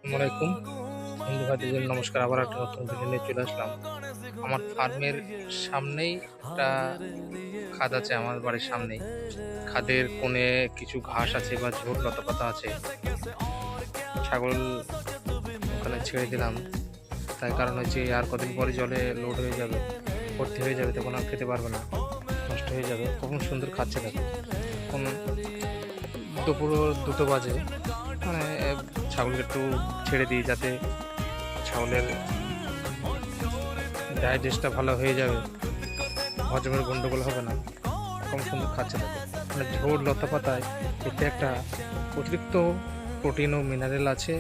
আসসালামাইকুম বন্ধু ভাইদের নমস্কার। আবার একটা নতুন ভিডিও নিয়ে চলে আসলাম। আমার ফার্মের সামনেই একটা খাদ আছে, আমার বাড়ির সামনেই। খাদের কোণে কিছু ঘাস আছে বা ঝোড় লতাপাতা আছে। ছাগল ওখানে ছেড়ে দিলাম, তাই কারণ হচ্ছে আর কদিন পরে জলে লোড হয়ে যাবে, ভর্তি হয়ে যাবে, তখন আর খেতে পারবে না, নষ্ট হয়ে যাবে। কখন সুন্দর খাচ্ছে দেখো। এখন দুপুর 2টো বাজে, মানে ছাগলকে একটু ছেড়ে দিই যাতে ছাগলের ডাইজেস্টটা ভালো হয়ে যাবে, হজমের গন্ডগোল হবে না। কম সুন্দর খাচ্ছে দেখো, মানে ঝোড় লতা পাতায় এতে একটা অতিরিক্ত প্রোটিন ও মিনারেল আছে।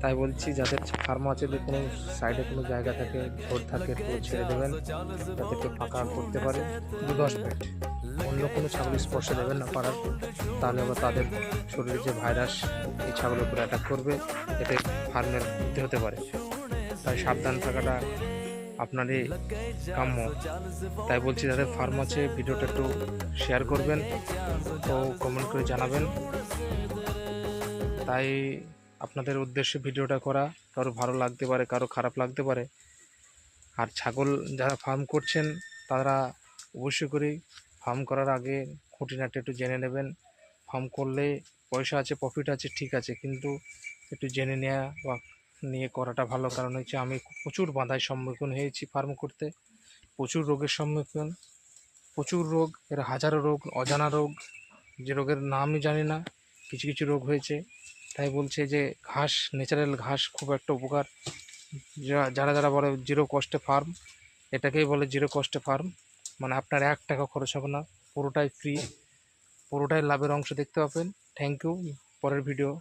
তাই বলছি যাদের ফার্ম আছে, যে কোনো সাইডে কোনো জায়গা থাকে, ঝোড় থাকে, একটু ছেড়ে দেবেন যাতে একটু ফাঁকা করতে পারে 2-10 মিনিট। অন্য কোনো ছাগল স্পর্শ দেবেন না পাড়ার, তাহলে আবার তাদের শরীরে যে ভাইরাস এই ছাগলের উপরে অ্যাটাক করবে, এতে ফার্মের ক্ষতি হতে পারে। তাই সাবধান থাকাটা আপনারই কাম্য। তাই বলছি যাদের ফার্ম আছে, ভিডিওটা একটু শেয়ার করবেন ও কমেন্ট করে জানাবেন। তাই আপনাদের উদ্দেশ্যে ভিডিওটা করা। কারো ভালো লাগতে পারে, কারো খারাপ লাগতে পারে। আর ছাগল যারা ফার্ম করছেন তারা অবশ্যই করে ফার্ম করার আগে খুঁটিনাটি একটু জেনে নেবেন। ফার্ম করলে পয়সা আছে, প্রফিট আছে, ঠিক আছে, কিন্তু একটু জেনে নেওয়া বা নিয়ে করাটা ভালো। কারণ হচ্ছে আমি প্রচুর বাধার সম্মুখীন হয়েছি ফার্ম করতে, প্রচুর রোগের সম্মুখীন, প্রচুর রোগ, এর হাজারো রোগ, অজানা রোগ, যে রোগের নামই জানি না, কিছু কিছু রোগ হয়েছে। তাই বলছে যে ঘাস, ন্যাচারাল ঘাস খুব একটা উপকার। যারা যারা বলে জিরো কস্টে ফার্ম, এটাকেই বলে জিরো কস্টে ফার্ম। মানে আপনার 1 টাকা খরচ হবে না, পুরোটাই ফ্রি, পুরোটাই লাভের অংশ দেখতে পাবেন। Thank you. পরের ভিডিও